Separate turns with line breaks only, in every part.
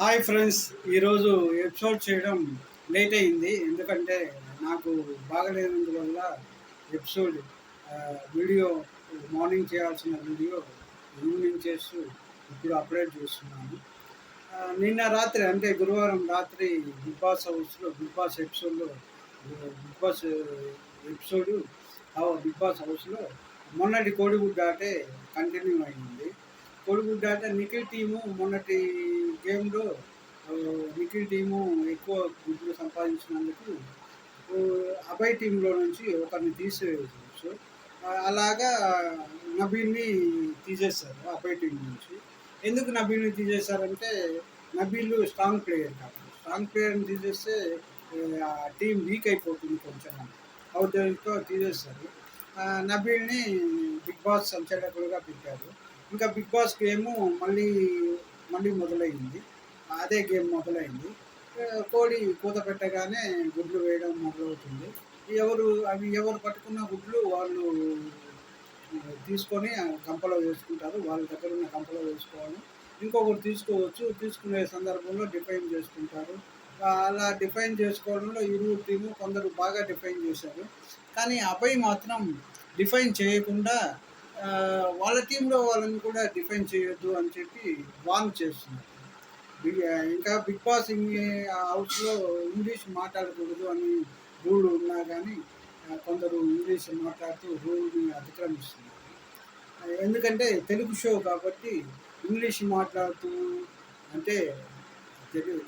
Hi friends, ఈరోజు episode చేయడం late అయింది. ఎందుకంటే నాకు బాగలేనందువల్ల ఎపిసోడ్ వీడియో మార్నింగ్ చేయాల్సిన వీడియో ఈవినింగ్ చేస్తూ ఇప్పుడు అప్లోడ్ చేస్తున్నాను. నిన్న రాత్రి అంటే గురువారం రాత్రి బిగ్ బాస్ హౌస్లో బిగ్ బాస్ ఎపిసోడ్లో big boss episode big boss హౌస్లో మొన్నటి కోడిగుడ్డు ఆటే కంటిన్యూ అయింది. కోడిగుడ్డు ఆట నిఖిల్ టీము మొన్నటి గేమ్‌లో నిఖిల్ టీము ఎక్కువ గుడ్లు సంపాదించినందుకు అభయ్ టీంలో నుంచి ఒకరిని తీసేయచ్చు. అలాగా నబీల్‌ని తీసేశారు అభయ్ టీం నుంచి. ఎందుకు నబీల్‌ని తీసేశారంటే నబీల్ స్ట్రాంగ్ ప్లేయర్ కాబట్టి. స్ట్రాంగ్ ప్లేయర్‌ని తీసేస్తే ఆ టీం వీక్ అయిపోతుంది కొంచెం అని. ఉద్దేశంతో తీసేశారు. నబీల్‌ని బిగ్ బాస్ సంచాలకులుగా పెట్టారు. ఇంకా బిగ్ బాస్ గేము మళ్ళీ మళ్ళీ మొదలైంది. అదే గేమ్ మొదలైంది. కోడి కూత పెట్టగానే గుడ్లు వేయడం మొదలవుతుంది. ఎవరు పట్టుకున్న గుడ్లు వాళ్ళు తీసుకొని గంపలో వేసుకుంటారు. వాళ్ళ దగ్గర ఉన్న గంపలో వేసుకోవాలి. ఇంకొకరు తీసుకోవచ్చు. తీసుకునే సందర్భంలో డిఫైన్ చేసుకుంటారు. అలా డిఫైన్ చేసుకోవడంలో ఇరువురు టీము కొందరు బాగా డిఫైన్ చేశారు. కానీ అభయ్ మాత్రం డిఫైన్ చేయకుండా వాళ్ళ టీంలో వాళ్ళని కూడా డిఫైన్ చేయొద్దు అని చెప్పి వార్న్ చేస్తున్నారు. ఇంకా బిగ్ బాస్ హౌస్లో ఇంగ్లీష్ మాట్లాడకూడదు అని రూల్ ఉన్నా కానీ కొందరు ఇంగ్లీష్ మాట్లాడుతూ రూల్ని అతిక్రమిస్తున్నారు. ఎందుకంటే తెలుగు షో కాబట్టి ఇంగ్లీష్ మాట్లాడుతూ అంటే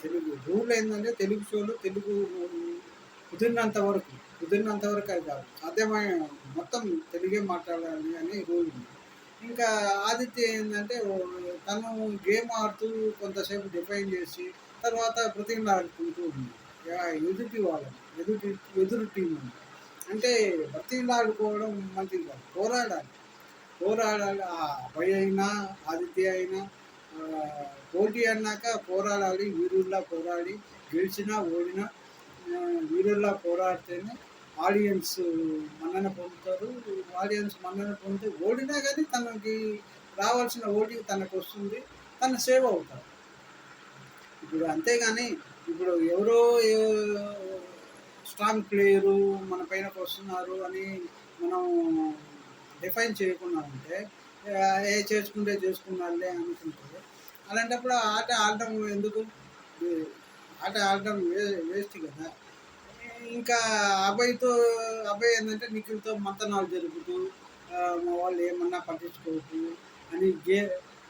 తెలుగు రూల్ ఏంటంటే తెలుగు షోలో తెలుగు కుదిరినంత వరకు అది కాదు, సాధ్యమైన మొత్తం తెలుగే మాట్లాడాలి అని రూల్ ఉంది. ఇంకా ఆదిత్య ఏంటంటే తను గేమ్ ఆడుతూ కొంతసేపు డిఫైన్ చేసి తర్వాత బ్రతిమలాడుకుంటూ ఉంది ఎదుటి వాళ్ళని ఎదురు టీం అంటే బ్రతిమలాడుకోవడం మంచిది కాదు. పోరాడాలి. ఆ అభయ్ అయినా ఆదిత్య అయినా పోటీ అన్నాక పోరాడాలి. వీరుల్లా పోరాడి గెలిచినా ఓడినా వీరుల్లా పోరాడితేనే ఆడియన్స్ మన్నన పొందుతారు. ఆడియన్స్ మన్నన పొందితే ఓడినా కానీ తనకి రావాల్సిన ఓటింగ్ తనకు వస్తుంది. తను సేవ్ అవుతారు. ఇప్పుడు అంతేగాని ఇప్పుడు ఎవరో స్ట్రాంగ్ ప్లేయరు మన పైనకు వస్తున్నారు అని మనం డిఫైన్ చేయకుండా ఉంటే చేసుకున్నారులే అనుకుంటారు. అలాంటప్పుడు ఆట ఆడటం ఎందుకు? ఆట ఆడటం వేస్ట్ కదా. ఇంకా అభయ్ ఏంటంటే నిఖిల్తో మంతనాలు జరుపుతూ మా వాళ్ళు ఏమన్నా పట్టించుకోవద్దు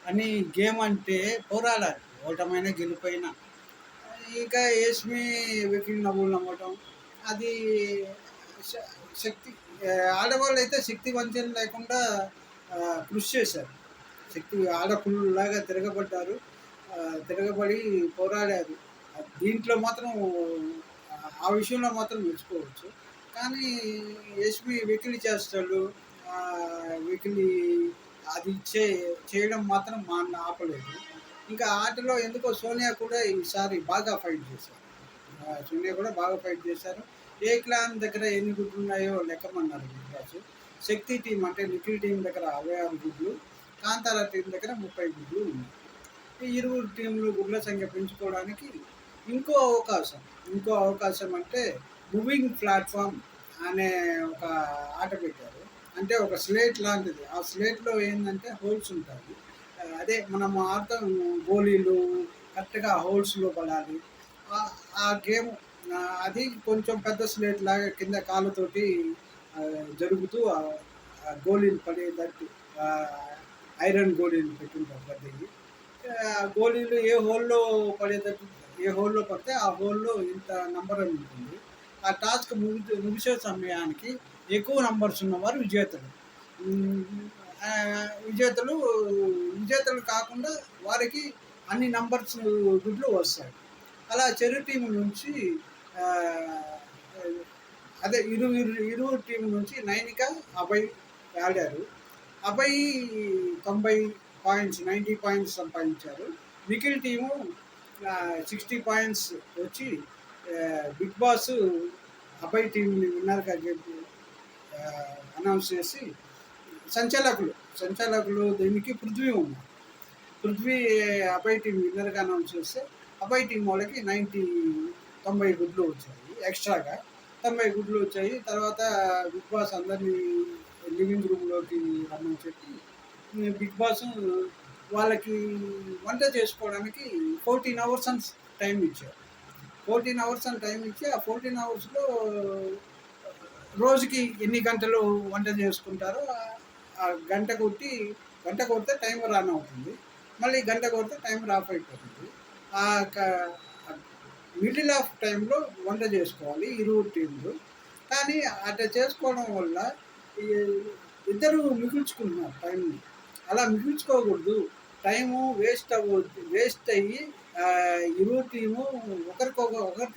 అని గేమ్ అంటే పోరాడాలి, ఓటమైన గెలిపోయినా. ఇంకా యష్మి వెకిల్ నవ్వులు నమ్మటం అది శక్తి ఆడవాళ్ళు అయితే శక్తి వంచన లేకుండా కృషి చేశారు. ఆడపుల్లాగా తిరగబడి పోరాడారు. దీంట్లో మాత్రం ఆ విషయంలో మాత్రం మెచ్చుకోవచ్చు. కానీ యష్మి వెకిలి చేస్తాడు, వెకిలి అది చేయడం మాత్రం మా ఆపలేదు. ఇంకా ఆటలో ఎందుకో సోనియా కూడా ఈసారి బాగా ఫైట్ చేశారు. ఏ క్లాన్ దగ్గర ఎన్ని గుడ్లు ఉన్నాయో లెక్కమన్నారు బిగ్ బాస్. శక్తి టీం అంటే నిఖిల్ టీం దగ్గర 66 గుడ్లు, కాంతారా టీం దగ్గర 30 గుడ్లు ఉన్నాయి. ఈ ఇరువురు టీంలు గుడ్ల సంఖ్య పెంచుకోవడానికి ఇంకో అవకాశం అంటే మూవింగ్ ప్లాట్ఫామ్ అనే ఒక ఆట పెట్టారు. అంటే ఒక స్లేట్ లాంటిది. ఆ స్లేట్లో ఏంటంటే హోల్స్ ఉంటాయి. అదే మనం ఆడతాం, గోళీలు కరెక్ట్గా హోల్స్లో పడాలి. ఆ గేమ్ అది కొంచెం పెద్ద స్లేట్ లాగా కింద కాళ్ళతోటి జరుగుతూ గోళీలు పడేటట్టు ఐరన్ గోళీలు పెట్టుంటారు పెద్దవి. గోళీలు ఏ హోల్లో పడితే ఆ హోల్లో ఇంత నంబర్ అని ఉంటుంది. ఆ టాస్క్ ముగిసే సమయానికి ఎక్కువ నంబర్స్ ఉన్నవారు విజేతలు కాకుండా వారికి అన్ని నంబర్స్ గుడ్లు వస్తాయి. అలా చెరు టీం నుంచి అదే ఇరువురు టీం నుంచి నైనిక అభయ్ ఆడారు. అభయ్ 90 పాయింట్స్ సంపాదించారు. నిఖిల్ టీము 60 పాయింట్స్ వచ్చి బిగ్ బాస్ అభయ్ టీంని విన్నర్గా చెప్పి అనౌన్స్ చేసి సంచాలకులు దీనికి పృథ్వీ అభయ్ టీం విన్నర్గా అనౌన్స్ చేస్తే అబ్బాయి టీం వాళ్ళకి 90 గుడ్లు వచ్చాయి ఎక్స్ట్రాగా. 90 గుడ్లు వచ్చాయి. తర్వాత బిగ్ బాస్ అందరినీ లివింగ్ రూమ్‌లోకి రమ్మని చెప్పి బిగ్ బాస్ వాళ్ళకి వంట చేసుకోవడానికి 14 అవర్స్ అని టైం ఇచ్చారు. 14 అవర్స్ అని టైం ఇచ్చి ఆ 14 అవర్స్‌లో రోజుకి ఎన్ని గంటలు వంట చేసుకుంటారో ఆ గంట కొడితే టైమర్ ఆన్ అవుతుంది. మళ్ళీ గంట కొడితే టైమర్ ఆఫ్ అయిపోతుంది. ఆ క మిడిల్ ఆఫ్ టైంలో వంట చేసుకోవాలి ఇరువురు టీంలు. కానీ అట్లా చేసుకోవడం వల్ల ఈ ఇద్దరు మిగుల్చుకుంటున్నారు టైంని. అలా మిగుల్చుకోకూడదు. టైము వేస్ట్ అయ్యి ఇరువురు టీము ఒకరి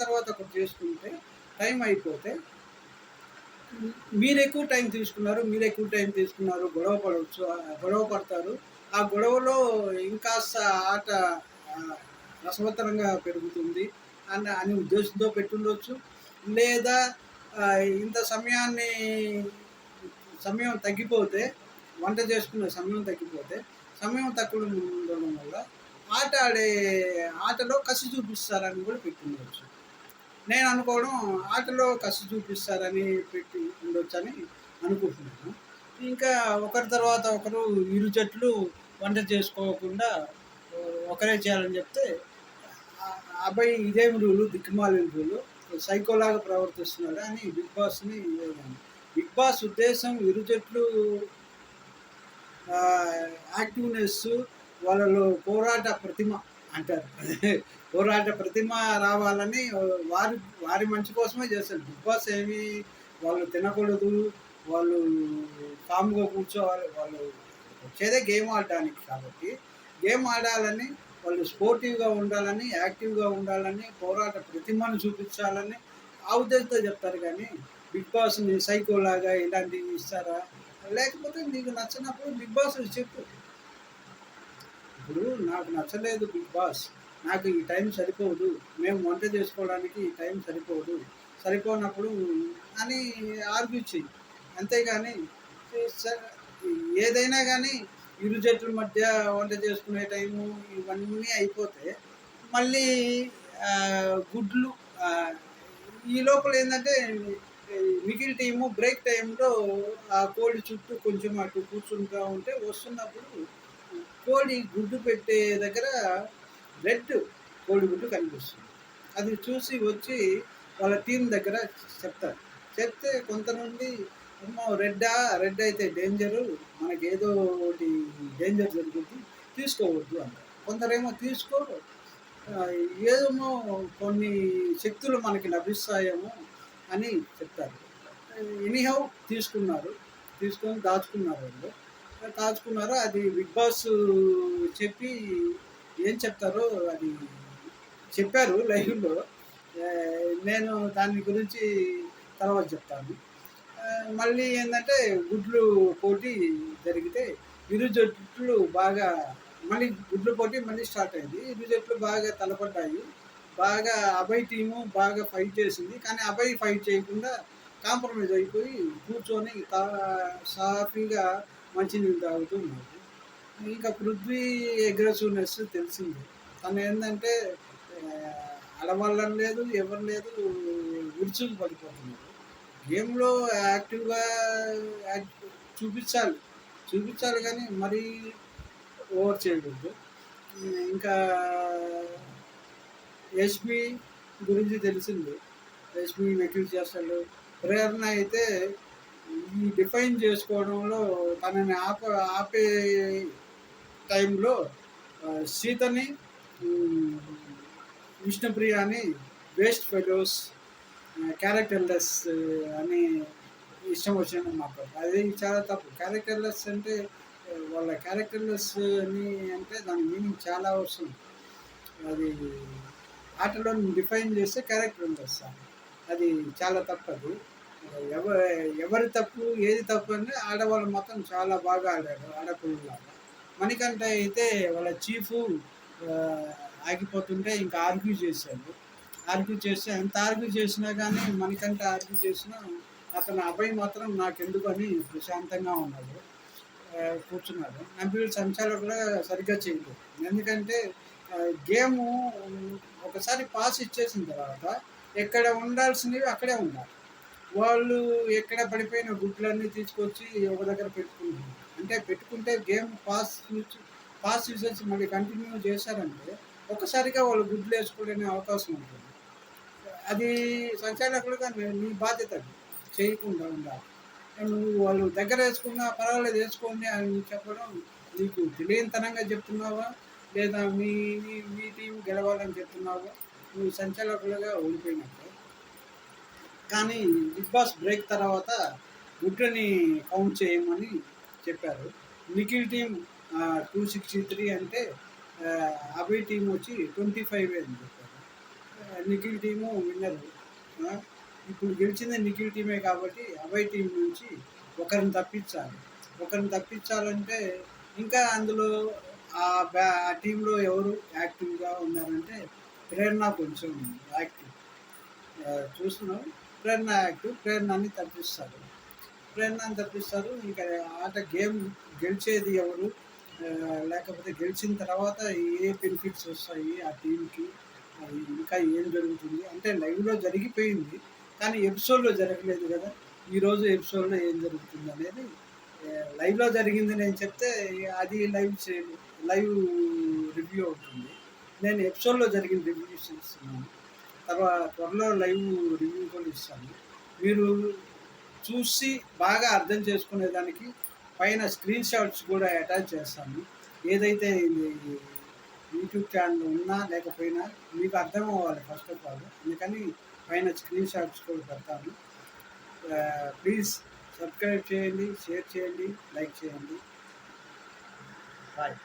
తర్వాత ఒకరు చేసుకుంటే టైం అయిపోతే మీరెక్కువ టైం తీసుకున్నారు, గొడవ పడతారు. ఆ గొడవలో ఇంకాస్త ఆట రసవత్తరంగా పెరుగుతుంది అని ఉద్దేశంతో పెట్టుండొచ్చు. లేదా ఇంత సమయం తగ్గిపోతే, వంట చేసుకునే సమయం తగ్గిపోతే, సమయం తక్కువ ఉండడం వల్ల ఆటలో కసి చూపిస్తారని కూడా పెట్టుండొచ్చు. నేను అనుకోవడం ఆటలో కసి చూపిస్తారని పెట్టి ఉండొచ్చని అనుకుంటున్నాను. ఇంకా ఒకరి తర్వాత ఒకరు ఇరు జట్లు వంట చేసుకోకుండా ఒకరే చేయాలని చెప్తే అబ్బాయి ఇదేమి రూలు, దిక్కుమాలిన రూలు, సైకోలాగా ప్రవర్తిస్తున్నాడు అని బిగ్ బాస్ ఉద్దేశం ఇరు జట్లు యాక్టివ్నెస్, వాళ్ళలో పోరాట ప్రతిమ అంటారు. పోరాట ప్రతిమ రావాలని వారి మంచి కోసమే చేస్తారు. బిగ్ బాస్ ఏమి వాళ్ళు తినకూడదు, వాళ్ళు కామ్గా కూర్చోవాలి, వాళ్ళు వచ్చేదే గేమ్ ఆడడానికి. కాబట్టి గేమ్ ఆడాలని, వాళ్ళు స్పోర్టివ్గా ఉండాలని, యాక్టివ్గా ఉండాలని, పోరాట ప్రతిమను చూపించాలని ఆ ఉద్దేశంతో చెప్తారు. కానీ బిగ్ బాస్ని సైకోలాగా ఇలాంటివి ఇస్తారా? లేకపోతే నీకు నచ్చినప్పుడు బిగ్ బాస్ చెప్పు. ఇప్పుడు నాకు నచ్చలేదు బిగ్ బాస్, నాకు ఈ టైం సరిపోదు, మేము వంట చేసుకోవడానికి ఈ టైం సరిపోనప్పుడు అని ఆర్గ్యూ చెయ్యి. అంతేగాని ఏదైనా కానీ ఇరు జట్ల మధ్య వంట చేసుకునే టైము ఇవన్నీ అయిపోతే మళ్ళీ గుడ్లు ఈ లోపల ఏంటంటే మిగిలిన టీము బ్రేక్ టైంలో ఆ కోడి చుట్టూ కొంచెం అటు కూర్చుంటూ ఉంటే వస్తున్నప్పుడు కోడి గుడ్డు పెట్టే దగ్గర రెడ్ కోడిగుడ్డు కనిపిస్తుంది. అది చూసి వచ్చి వాళ్ళ టీం దగ్గర చెప్తే కొంత నుండి ఏమో రెడ్ అయితే డేంజరు, మనకి ఏదో ఒకటి డేంజర్ జరుగుతుంది, తీసుకోవద్దు అంటారు. కొందరేమో ఏమో కొన్ని శక్తులు మనకి లభిస్తాయేమో అని చెప్తారు. ఎనీహౌ తీసుకొని దాచుకున్నారు. అది బిగ్ బాస్ చెప్పి ఏం చెప్తారో అది చెప్పారు లైవ్లో. నేను దాని గురించి తర్వాత చెప్తాను. మళ్ళీ ఏంటంటే గుడ్లు పోటీ జరిగితే ఇరు జట్లు బాగా గుడ్లు పోటీ మళ్ళీ స్టార్ట్ అయింది. ఇరు జట్లు బాగా తలపడ్డాయి. బాగా అభయ్ టీము బాగా ఫైట్ చేసింది. కానీ అభయ్ ఫైట్ చేయకుండా కాంప్రమైజ్ అయిపోయి కూర్చొని సాఫీగా మంచినీళ్ళు తాగుతూ ఉన్నారు. ఇంకా పృథ్వీ అగ్రెసివ్నెస్ తెలిసింది. తను ఏంటంటే అడవాళ్ళని లేదు, ఎవరు లేదు, విరుచుకు పడిపోతున్నారు. గేమ్లో యాక్టివ్గా చూపించాలి కానీ మరీ ఓవర్ చేయకూడదు. ఇంకా యష్మి గురించి తెలిసింది. యష్మి వెకిల్ చేస్తాడు. ప్రేరణ అయితే ఈ డిఫైన్ చేసుకోవడంలో తనని ఆపే టైంలో సీతని, విష్ణుప్రియని వేస్ట్ ఫెలోస్, క్యారెక్టర్లెస్ అని ఇష్టం వచ్చిన మాట్లాడు. అది చాలా తప్పు. క్యారెక్టర్లెస్ అంటే వాళ్ళ క్యారెక్టర్లెస్ అని అంటే దాని మీనింగ్ చాలా వస్తుంది. అది ఆటలో డిఫైన్ చేస్తే క్యారెక్టర్లెస్ అది చాలా తప్పు. అది ఎవరి తప్పు ఏది తప్పు అంటే ఆడవాళ్ళు మాత్రం చాలా బాగా ఆడారు ఆడపిల్లలాగా. మణికంఠ అయితే వాళ్ళ చీఫ్ ఆగిపోతుంటే ఇంకా ఆర్గ్యూ చేస్తే ఎంత ఆర్గ్యూ చేసినా కానీ మణికంఠ ఆర్గ్యూ చేసినా అతను అబ్బాయి మాత్రం నాకెందుకు అని ప్రశాంతంగా ఉన్నాడు, కూర్చున్నాడు. నంబిల్ సంచాలకులు కూడా సరిగ్గా చేయలేదు. ఎందుకంటే గేము ఒకసారి పాస్ ఇచ్చేసిన తర్వాత ఎక్కడ ఉండాల్సినవి అక్కడే ఉండాలి. వాళ్ళు ఎక్కడ పడిపోయిన గుడ్లన్నీ తీసుకొచ్చి ఒక దగ్గర పెట్టుకుంటున్నారు. అంటే పెట్టుకుంటే గేమ్ పాస్ యూసేజ్ మళ్ళీ కంటిన్యూ చేశారంటే ఒక్కసారిగా వాళ్ళు గుడ్లు వేసుకోలేని అవకాశం ఉంటుంది. అది సంచాలకులుగా నీ బాధ్యత అది. చేయకుండా ఉండాలి. నువ్వు వాళ్ళు దగ్గర వేసుకున్నా పర్వాలేదు వేసుకోండి అని చెప్పడం నీకు తెలియనితనంగా చెప్తున్నావా? లేదా మీ మీ మీ టీం గెలవాలని చెప్తున్నావా? నువ్వు సంచాలకులుగా ఓడిపోయినట్టే. కానీ బిగ్ బాస్ బ్రేక్ తర్వాత గుడ్లని కౌంట్ చేయమని చెప్పారు. నిఖిల్ టీం 263 అంటే అభయ్ టీం వచ్చి 25 అని చెప్పారు. Nikhil team winner. ఇప్పుడు గెలిచింది నిఖిల్ టీమే కాబట్టి అభయ్ టీం నుంచి ఒకరిని తప్పించాలి. ఒకరిని తప్పించాలంటే ఇంకా అందులో ఆ టీంలో ఎవరు యాక్టివ్గా ఉన్నారంటే ప్రేరణ కొంచెం యాక్టివ్. చూస్తున్నాం ప్రేరణ యాక్టివ్. ప్రేరణని తప్పిస్తారు. ప్రేరణని తప్పిస్తారు. ఇంకా ఆట గేమ్ గెలిచేది ఎవరు, లేకపోతే గెలిచిన తర్వాత ఏ బెనిఫిట్స్ వస్తాయి ఆ టీంకి, అది ఇంకా ఏం జరుగుతుంది అంటే లైవ్లో జరిగిపోయింది కానీ ఎపిసోడ్లో జరగలేదు కదా. ఈరోజు ఎపిసోడ్లో ఏం జరుగుతుంది అనేది లైవ్లో జరిగింది నేను చెప్తే అది లైవ్ రివ్యూ అవుతుంది. నేను ఎపిసోడ్లో జరిగిన రివ్యూస్ ఇస్తున్నాను. త్వరలో లైవ్ రివ్యూ కూడా ఇస్తాను. మీరు చూసి బాగా అర్థం చేసుకునేదానికి పైన స్క్రీన్ షాట్స్ కూడా అటాచ్ చేస్తాను. ఏదైతే యూట్యూబ్ ఛానల్ ఉన్నా లేకపోయినా మీకు అర్థం అవ్వాలి ఫస్ట్ ఆఫ్ ఆల్. అందుకని పైన స్క్రీన్ షాట్స్ కూడా పెడతాను. ప్లీజ్ సబ్స్క్రైబ్ చేయండి, షేర్ చేయండి, లైక్ చేయండి. బాయ్.